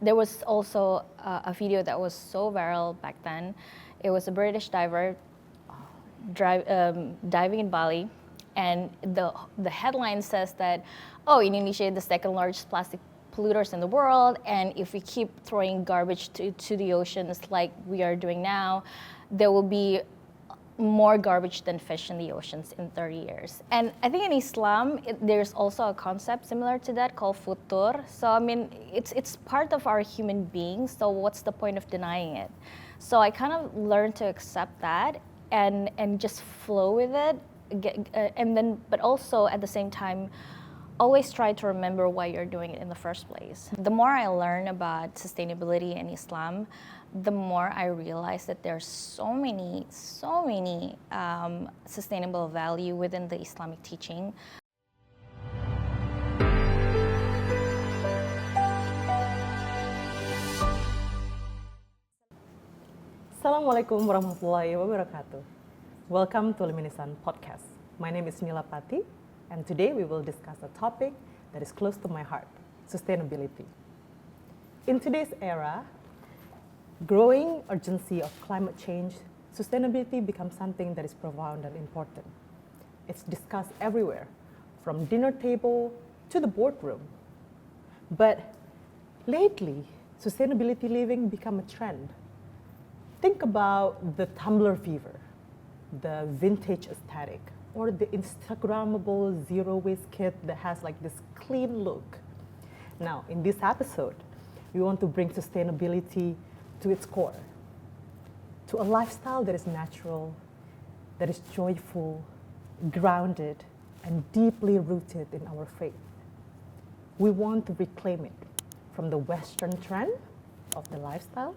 There was also a video that was so viral back then. It was a British diver diving in Bali, and the headline says that, oh, Indonesia is the second largest plastic polluters in the world, and if we keep throwing garbage to the oceans like we are doing now, there will be more garbage than fish in the oceans in 30 years. And I think in Islam, there's also a concept similar to that called futur. So I mean, it's part of our human beings, so what's the point of denying it? So I kind of learned to accept that and just flow with it, and then, but also at the same time, always try to remember why you're doing it in the first place. The more I learn about sustainability in Islam, the more I realize that there's so many sustainable value within the Islamic teaching. Assalamualaikum warahmatullahi wabarakatuh. Welcome to Luminihsan podcast. My name is Nila Patty, and today we will discuss a topic that is close to my heart, sustainability. In today's era, growing urgency of climate change, sustainability becomes something that is profound and important. It's discussed everywhere, from dinner table to the boardroom. But lately, sustainability living become a trend. Think about the Tumblr fever, the vintage aesthetic, or the Instagrammable zero waste kit that has like this clean look. Now, in this episode, we want to bring sustainability to its core, to a lifestyle that is natural, that is joyful, grounded, and deeply rooted in our faith. We want to reclaim it from the Western trend of the lifestyle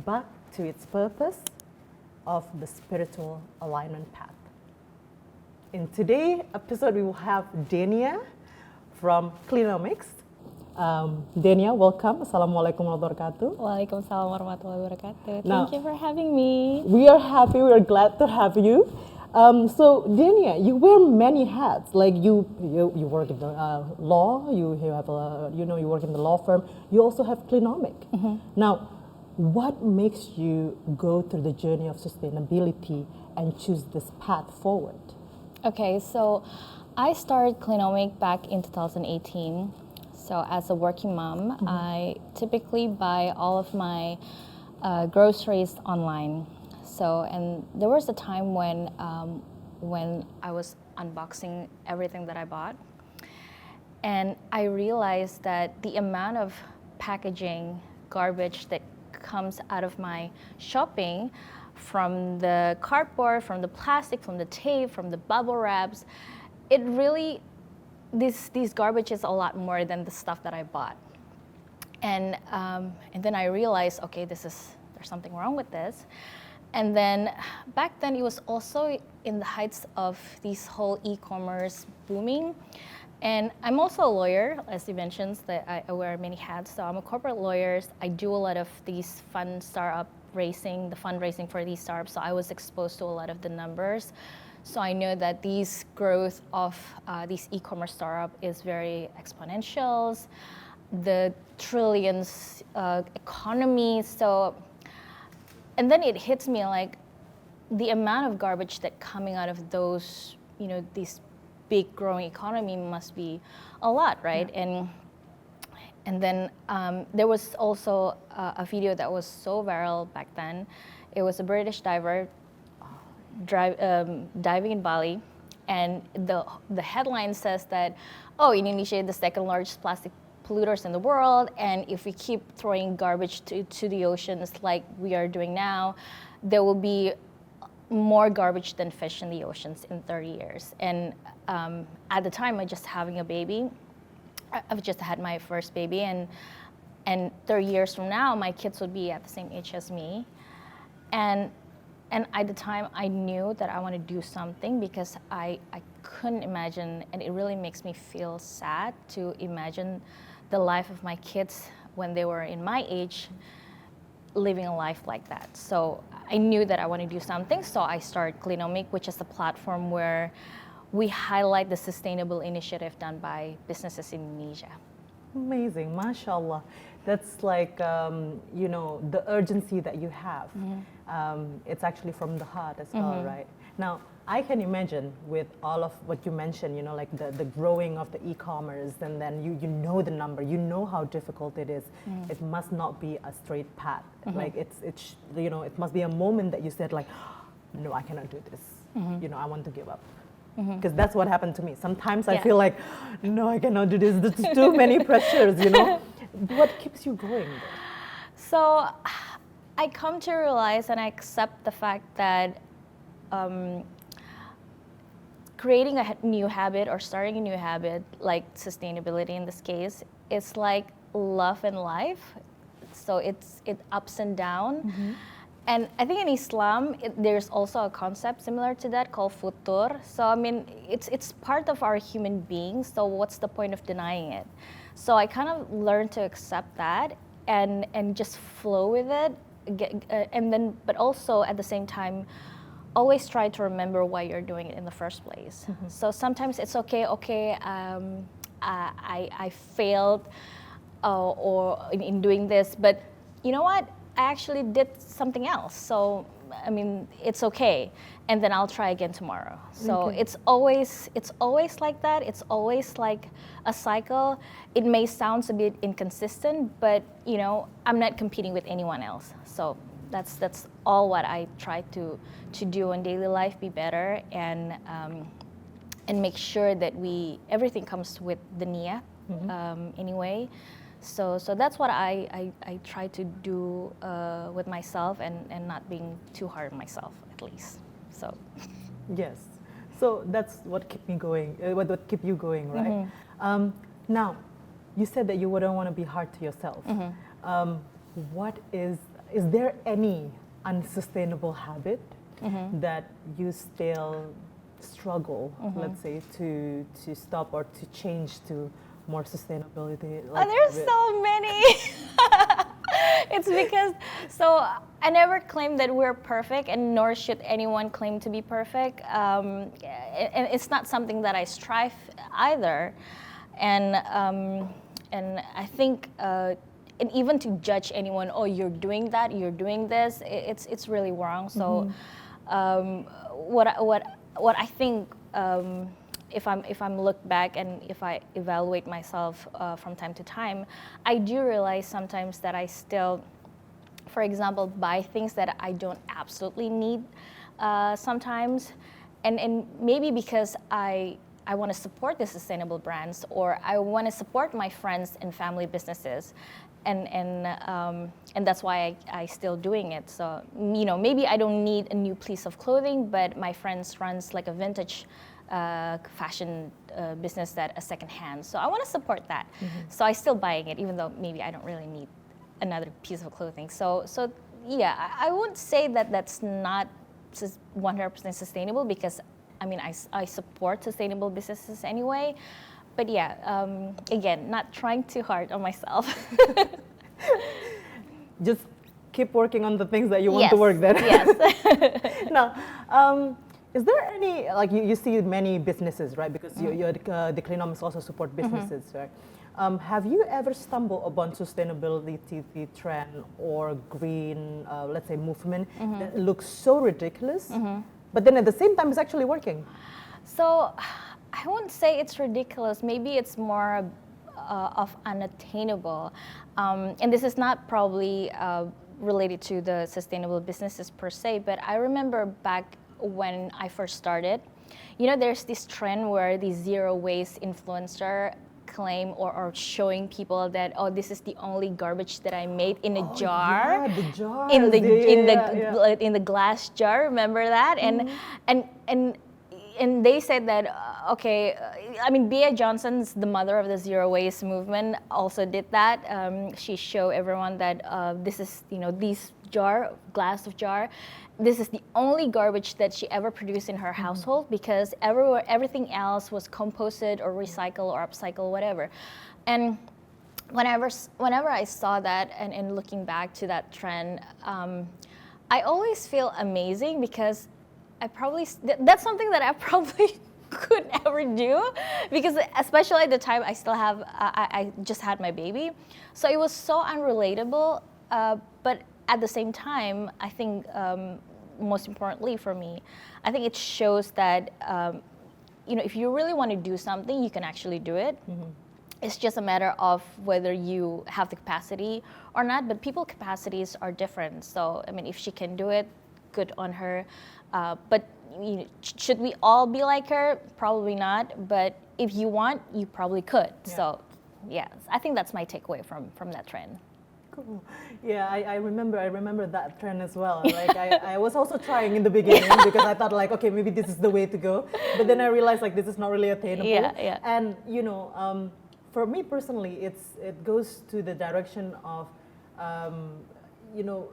back to its purpose of the spiritual alignment path. In today's episode, we will have Denia from Cleanomic. Denia, welcome. Assalamualaikum warahmatullahi wabarakatuh. Waalaikumsalam warahmatullahi wabarakatuh. Now, Thank you for having me. We are happy, we are glad to have you. So Denia, you wear many hats. Like you work in the law. You have you work in the law firm. You also have Cleanomic. Mm-hmm. Now, what makes you go through the journey of sustainability and choose this path forward? Okay, so I started Cleanomic back in 2018. So as a working mom, mm-hmm. I typically buy all of my groceries online. So, and there was a time when I was unboxing everything that I bought, and I realized that the amount of packaging garbage that comes out of my shopping, from the cardboard, from the plastic, from the tape, from the bubble wraps, it really, these garbage is a lot more than the stuff that I bought. And then I realized, okay, there's something wrong with this. And then back then it was also in the heights of this whole e-commerce booming. And I'm also a lawyer, as you mentioned, that I wear many hats. So I'm a corporate lawyer. I do a lot of these fun startup raising, the fundraising for these startups. So I was exposed to a lot of the numbers. So I know that these growth of these e-commerce startup is very exponential. The trillions economy. So, and then it hits me like the amount of garbage that coming out of those, these big growing economy must be a lot, right? Yeah. And then there was also a video that was so viral back then. It was a British diver diving in Bali, and the headline says that, oh, Indonesia is the second largest plastic polluters in the world, and if we keep throwing garbage to the oceans like we are doing now, there will be more garbage than fish in the oceans in 30 years. And at the time, I just having a baby. I've just had my first baby, and 30 years from now, my kids would be at the same age as me. And at the time, I knew that I want to do something because I couldn't imagine, and it really makes me feel sad to imagine the life of my kids when they were in my age, living a life like that. So I knew that I want to do something, so I started Cleanomic, which is a platform where we highlight the sustainable initiative done by businesses in Indonesia. Amazing, mashallah. That's like, you know, the urgency that you have. It's actually from the heart as well, right? Now, I can imagine with all of what you mentioned, you know, like the growing of the e-commerce, and then you know the number, you know how difficult it is. It must not be a straight path. Like it's you know, it must be a moment that you said like, no, I cannot do this. You know, I want to give up. Because that's what happened to me. Sometimes I feel like, no, I cannot do this. There's too many pressures, you know. What keeps you going? So I come to realize and I accept the fact that creating a new habit or starting a new habit, like sustainability in this case, is like love and life. So it ups and down. And I think in Islam, there's also a concept similar to that called futur. So I mean, it's part of our human beings. So what's the point of denying it? So I kind of learned to accept that and just flow with it. And then, but also at the same time, always try to remember why you're doing it in the first place. So sometimes it's okay. I failed or in doing this, but you know what? I actually did something else. So I mean, it's okay, and then I'll try again tomorrow. So it's always like that. It's always like a cycle. It may sound a bit inconsistent, but you know, I'm not competing with anyone else. So that's all what I try to do in daily life. Be better and make sure that everything comes with the niyyah anyway. So that's what I try to do with myself and not being too hard on myself, at least. So yes, so that's what kept me going. What keep you going, right? Now, you said that you wouldn't want to be hard to yourself. What is there any unsustainable habit that you still struggle, let's say, to stop or to change to more sustainability? Like there's so many. It's because, so I never claim that we're perfect, and nor should anyone claim to be perfect. And it's not something that I strive either. And I think, and even to judge anyone, oh, you're doing that, you're doing this, it's really wrong. So, what I think. If I'm look back and if I evaluate myself from time to time, I do realize sometimes that I still, for example, buy things that I don't absolutely need sometimes, and maybe because I want to support the sustainable brands, or I want to support my friends and family businesses, and that's why I still doing it. So you know, maybe I don't need a new piece of clothing, but my friends runs like a vintage fashion business that a second hand. So I want to support that. So I still buying it, even though maybe I don't really need another piece of clothing. So yeah, I wouldn't say that that's not 100% sustainable, because I mean, I support sustainable businesses anyway. But yeah, again, not trying too hard on myself. Just keep working on the things that you want to work then. Yes. Now, is there any, like you see many businesses, right? Because the Cleanomics also support businesses, right? Have you ever stumbled upon sustainability trend or green, let's say, movement that looks so ridiculous, but then at the same time it's actually working? So I wouldn't say it's ridiculous. Maybe it's more of unattainable. And this is not probably related to the sustainable businesses per se, but I remember back when I first started, you know, there's this trend where the zero waste influencer claim or showing people that, oh, this is the only garbage that I made in a jar. Yeah, the jar. In the glass jar. Remember that? And they said that, okay, I mean, Bea Johnson's the mother of the zero waste movement also did that. She showed everyone that this is, you know, this glass of jar, this is the only garbage that she ever produced in her household, because everything else was composted or recycled or upcycled, whatever. And whenever I saw that and looking back to that trend, I always feel amazing, because that's something that I probably could ever do, because especially at the time I still have, I just had my baby. So it was so unrelatable, but at the same time, I think most importantly for me, I think it shows that, if you really want to do something, you can actually do it. It's just a matter of whether you have the capacity or not, but people's capacities are different. So, I mean, if she can do it, good on her. But should we all be like her? Probably not. But if you want, you probably could. Yeah. So, yeah, I think that's my takeaway from that trend. Cool. Yeah, I remember that trend as well. Like I was also trying in the beginning because I thought like, okay, maybe this is the way to go. But then I realized like this is not really attainable. Yeah. And for me personally, it goes to the direction of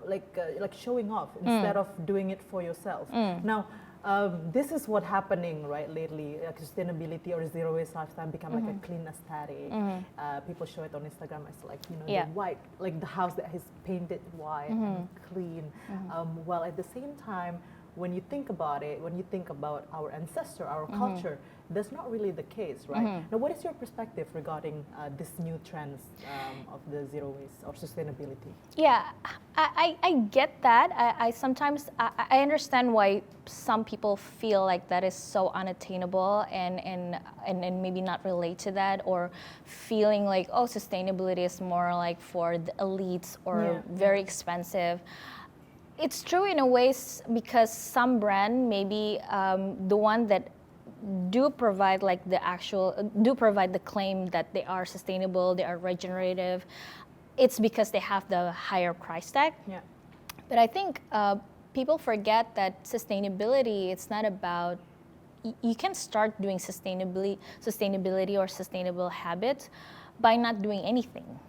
like showing off instead of doing it for yourself. Now, this is what happening right lately. Sustainability or zero waste lifestyle become like a clean aesthetic. People show it on Instagram as like the white, like the house that is painted white and clean. While at the same time, when you think about it, when you think about our ancestor, our culture, that's not really the case, right? Now, what is your perspective regarding this new trends of the zero waste or sustainability? Yeah, I get that. I sometimes I understand why some people feel like that is so unattainable and maybe not relate to that, or feeling like, oh, sustainability is more like for the elites or very expensive. It's true in a way because some brand, maybe the one that do provide the claim that they are sustainable, they are regenerative, it's because they have the higher price tag. Yeah. But I think people forget that sustainability, it's not about, you can start doing sustainability or sustainable habits by not doing anything.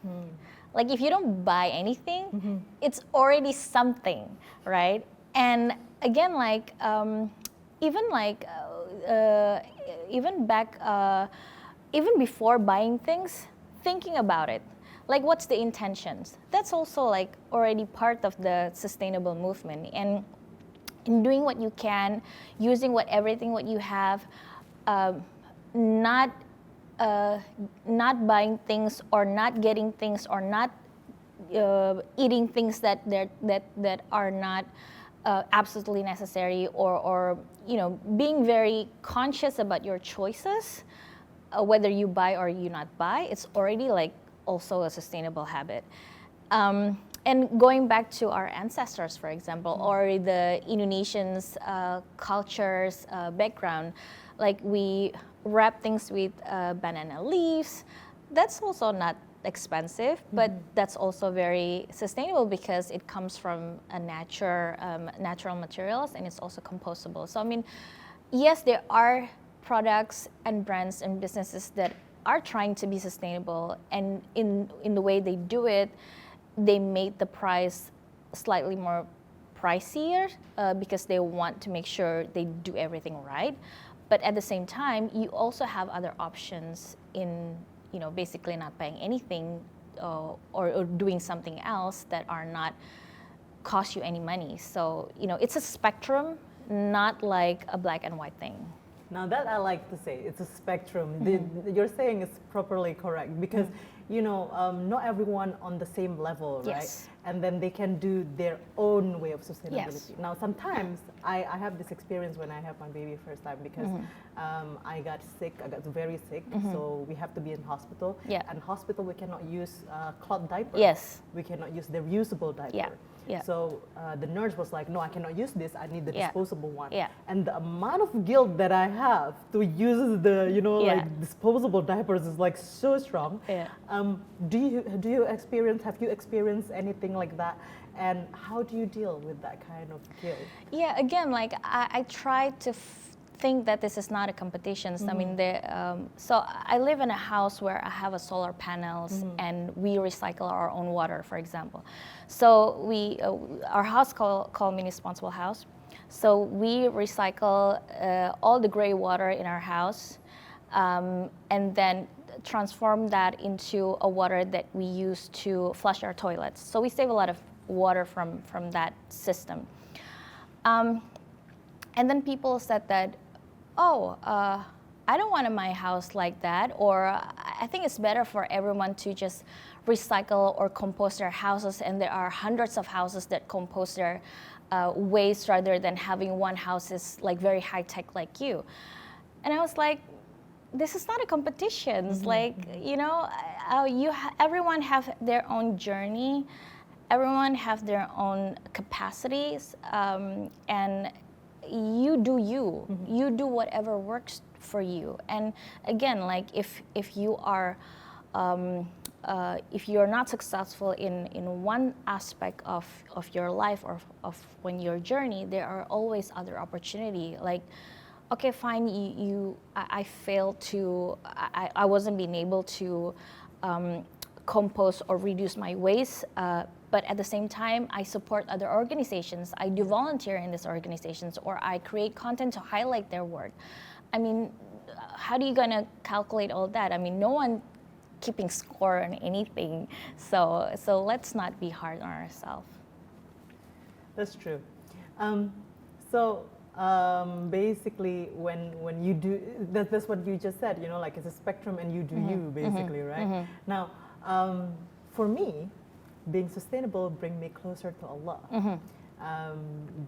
Like if you don't buy anything, it's already something, right? And again, like even before buying things, thinking about it, like what's the intentions? That's also like already part of the sustainable movement. And in doing what you can, using everything what you have, not buying things or not getting things or not eating things that are not absolutely necessary, or being very conscious about your choices, whether you buy or you not buy. It's already like also a sustainable habit. And going back to our ancestors, for example, or the Indonesians' cultures background, like we wrap things with banana leaves. That's also not expensive, but that's also very sustainable because it comes from a natural materials, and it's also compostable. So I mean, yes, there are products and brands and businesses that are trying to be sustainable, and in the way they do it, they made the price slightly more pricier because they want to make sure they do everything right. But at the same time, you also have other options in basically not buying anything or doing something else that are not cost you any money. So it's a spectrum, not like a black and white thing. Now that I like to say, it's a spectrum. You're saying is properly correct because not everyone on the same level, right? Yes. And then they can do their own way of sustainability. Yes. Now sometimes I have this experience when I have my baby first time because I got very sick, so we have to be in hospital. Yeah. And hospital we cannot use cloth diaper. Yes. We cannot use the reusable diaper. Yeah. Yeah. So the nurse was like, no, I cannot use this. I need the disposable one. Yeah. And the amount of guilt that I have to use the, like disposable diapers is like so strong. Yeah. Have you experienced anything like that? And how do you deal with that kind of guilt? Yeah, again, like I try to think that this is not a competition. I mean, so I live in a house where I have a solar panels and we recycle our own water, for example. So our house called Responsible House. So we recycle all the gray water in our house and then transform that into a water that we use to flush our toilets. So we save a lot of water from that system. And then people said that, I don't want my house like that, or I think it's better for everyone to just recycle or compost their houses, and there are hundreds of houses that compost their waste rather than having one house is like very high tech like you. And I was like, this is not a competition. It's like, you know, everyone have their own journey, everyone have their own capacities, and you do you. You do whatever works for you. And again, like if you are if you're not successful in one aspect of your life or of when your journey, there are always other opportunity. Like, okay, fine, I failed to, I wasn't being able to compost or reduce my waste, but at the same time, I support other organizations. I do volunteer in these organizations, or I create content to highlight their work. I mean, how are you gonna calculate all that? I mean, no one keeping score on anything. So let's not be hard on ourselves. That's true. Basically, when you do, that's what you just said, you know, like it's a spectrum and you do you, basically, right? Now, for me, being sustainable bring me closer to Allah,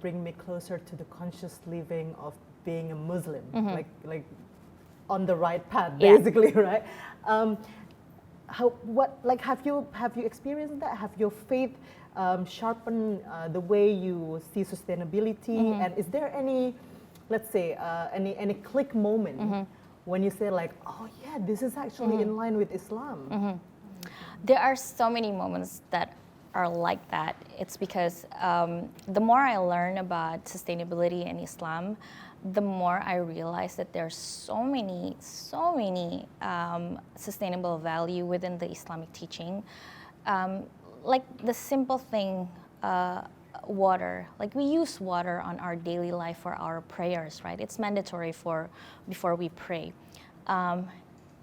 bring me closer to the conscious living of being a Muslim, like on the right path, basically, right? Have you experienced that? Have your faith sharpened the way you see sustainability? And is there any, let's say, any click moment when you say like, oh yeah, this is actually in line with Islam? There are so many moments that are like that. It's because the more I learn about sustainability in Islam, the more I realize that there's so many sustainable value within the Islamic teaching. Like the simple thing, water. Like we use water on our daily life for our prayers, right? It's mandatory before we pray.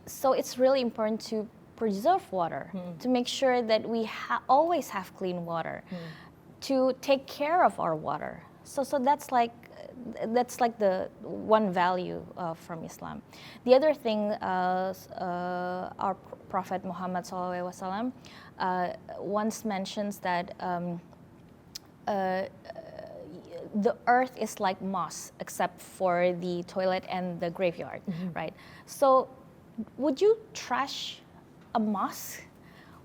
So it's really important to preserve water, to make sure that we always have clean water, to take care of our water. So that's like the one value from Islam. The other thing, our Prophet Muhammad SAW once mentions that the earth is like moss, except for the toilet and the graveyard, right? So would you trash a mosque?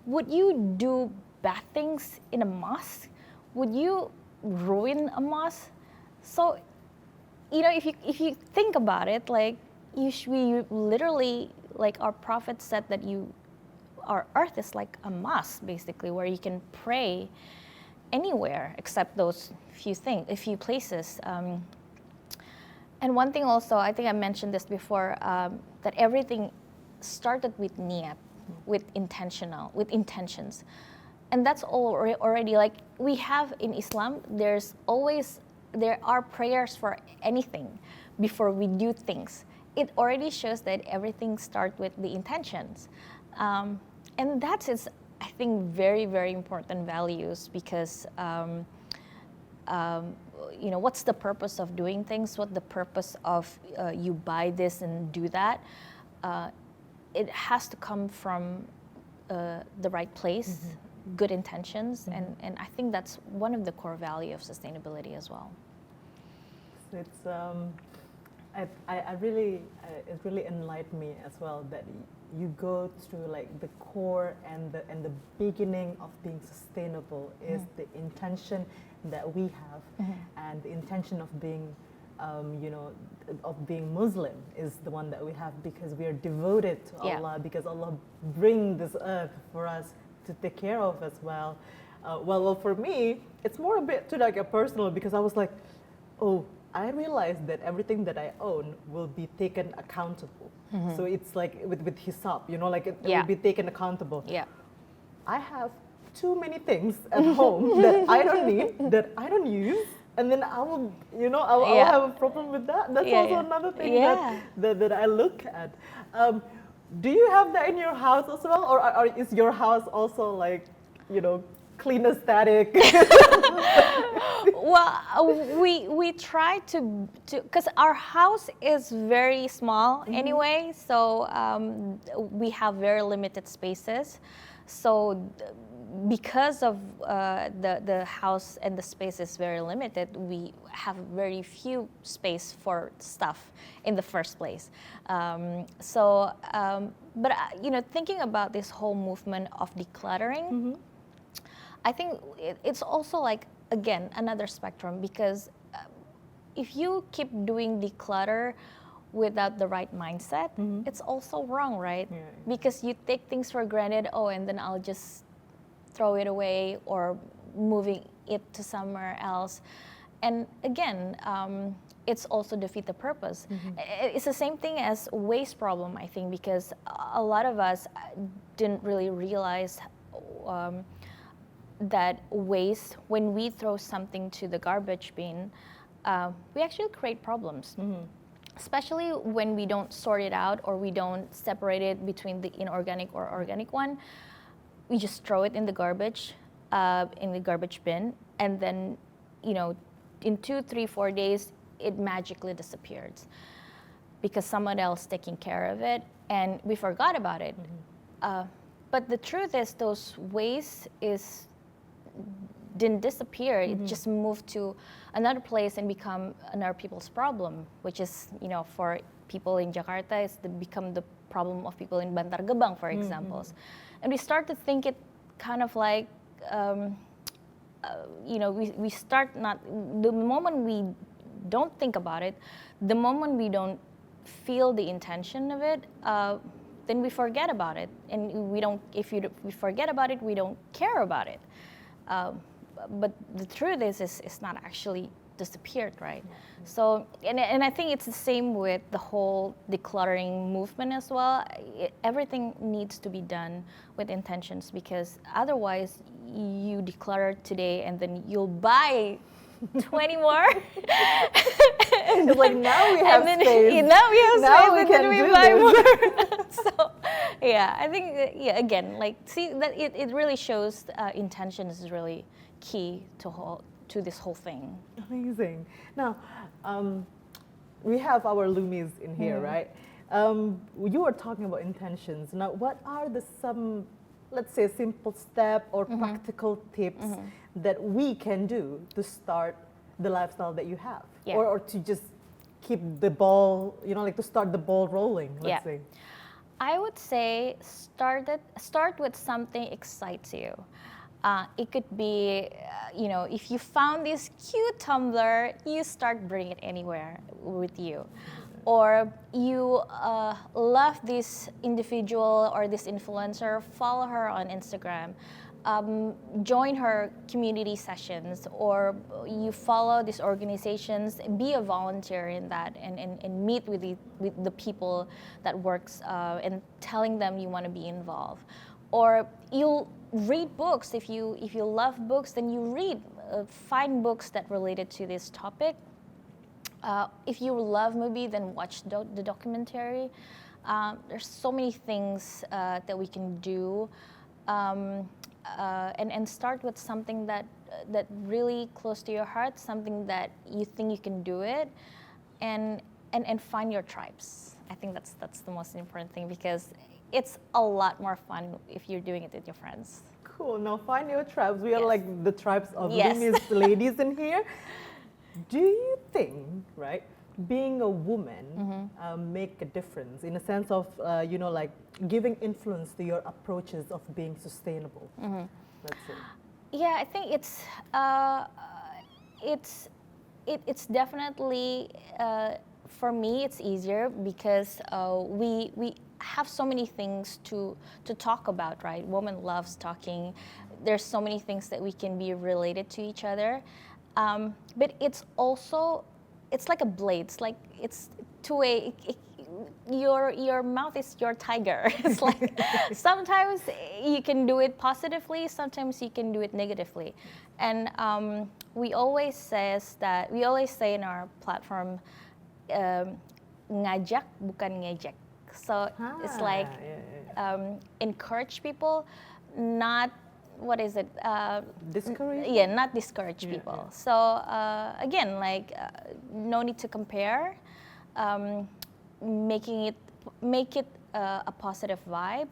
Would you do bad things in a mosque? Would you ruin a mosque? So, you know, if you think about it, like we literally, like our prophet said that our earth is like a mosque, basically, where you can pray anywhere except those few places. And one thing also, I think I mentioned this before, that everything started with niyat, with intentions. And that's already, like we have in Islam, there are prayers for anything before we do things. It already shows that everything starts with the intentions. And that is, I think, very, very important values, because you know, what's the purpose of doing things? What's the purpose of you buy this and do that? It has to come from the right place, good intentions, and I think that's one of the core value of sustainability as well. It's I really it really enlightened me as well that you go through like the core and the beginning of being sustainable is the intention that we have, and the intention of being of being Muslim is the one that we have, because we are devoted to Allah, because Allah bring this earth for us to take care of as well. Well, for me, it's more a bit to like a personal, because I was like, oh, I realized that everything that I own will be taken accountable. So it's like with hisab, you know, like it will be taken accountable. Yeah. I have too many things at home that I don't need, that I don't use, and then I will, I'll have a problem with that. That's also another thing that I look at. Do you have that in your house as well, or is your house also like, clean, aesthetic? We try to because our house is very small anyway, so we have very limited spaces. So because of the house and the space is very limited, we have very few space for stuff in the first place. But thinking about this whole movement of decluttering, I think it's also like, again, another spectrum, because if you keep doing declutter without the right mindset, it's also wrong, right? Yeah. Because you take things for granted, and then I'll just throw it away or moving it to somewhere else. And again, it's also defeat the purpose. It's the same thing as waste problem, I think, because a lot of us didn't really realize that waste, when we throw something to the garbage bin, we actually create problems. Especially when we don't sort it out or we don't separate it between the inorganic or organic one. We just throw it in the garbage bin, and then, in 2, 3, 4 days, it magically disappears because someone else taking care of it, and we forgot about it. But the truth is, those waste didn't disappear. It just moved to another place and become another people's problem, which is, for people in Jakarta, it's become the problem of people in Bantar Gebang, for examples. And we start to think it kind of like, we start not, the moment we don't think about it, the moment we don't feel the intention of it, then we forget about it. And if we forget about it, we don't care about it. But the truth is it's not actually disappeared, right? So, and I think it's the same with the whole decluttering movement as well. Everything needs to be done with intentions, because otherwise you declutter today and then you'll buy 20 more. It's like, now we have space. Now we have Now space, we and can then we do buy this. more. So, yeah, I think, again, like, see, that it really shows intention is really key to this whole thing. Amazing. Now, we have our Lumis in here, right? You were talking about intentions. Now, what are some, let's say, simple step or practical tips that we can do to start the lifestyle that you have? Yeah. Or to just keep the ball, to start the ball rolling, let's say. I would say start with something excites you. It could be, if you found this cute tumbler, you start bringing it anywhere with you. Or you love this individual or this influencer, follow her on Instagram, join her community sessions, or you follow these organizations, be a volunteer in that, and meet with the people that works, and telling them you want to be involved. Or you'll read books. If you love books, then you read, find books that related to this topic. If you love movie, then watch the documentary. There's so many things that we can do, and start with something that really close to your heart, something that you think you can do it, and find your tribes. I think that's the most important thing, because it's a lot more fun if you're doing it with your friends. Cool. Now, find your tribes. We are like the tribes of Yes. Lumis ladies in here. Do you think, right, being a woman make a difference in a sense of, like giving influence to your approaches of being sustainable? Let's say. Yeah, I think it's definitely, for me, it's easier because we have so many things to talk about, right? Woman loves talking. There's so many things that we can be related to each other. But it's also, it's like a blade. It's like, it's two-way. Your mouth is your tiger. It's like, sometimes you can do it positively, sometimes you can do it negatively. And we always say in our platform, ngajak bukan ngejek. So it's like, encourage people, not what is it? Discourage? Yeah, not discourage Yeah, people. yeah. So again, like no need to compare. Making it make it a positive vibe,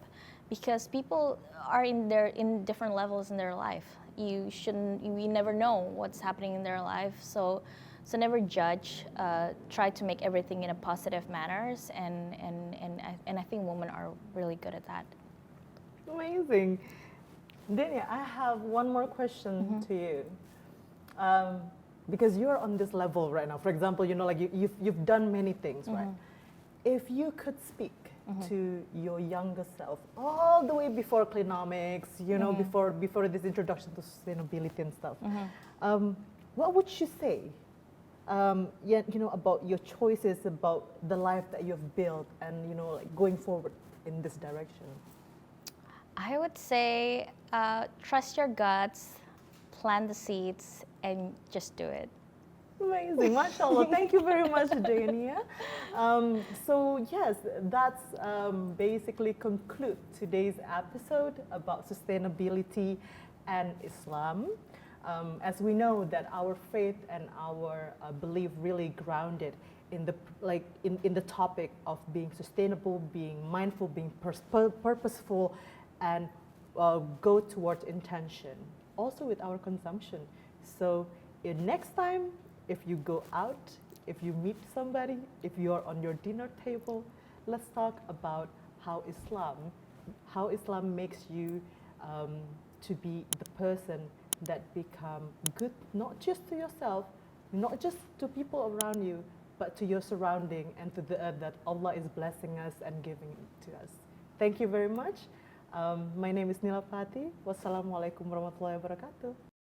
because people are in different levels in their life. You shouldn't. We never know what's happening in their life. So never judge. Try to make everything in a positive manners, and I think women are really good at that. Amazing. Denia, I have one more question to you. Because you're on this level right now. For example, like you've done many things, right? If you could speak to your younger self, all the way before Cleanomics, before this introduction to sustainability and stuff, what would you say? About your choices, about the life that you've built, and like going forward in this direction. I would say trust your guts, plant the seeds, and just do it. Amazing, mashallah. Thank you very much, Denia. So yes, that's basically conclude today's episode about sustainability and Islam. As we know that our faith and our belief really grounded in the topic of being sustainable, being mindful, being purposeful, and go towards intention. Also with our consumption. So next time, if you go out, if you meet somebody, if you are on your dinner table, let's talk about how Islam makes you to be the person that become good, not just to yourself, not just to people around you, but to your surrounding and to the earth that Allah is blessing us and giving to us. Thank you very much. My name is Nila Patty. Wassalamualaikum warahmatullahi wabarakatuh.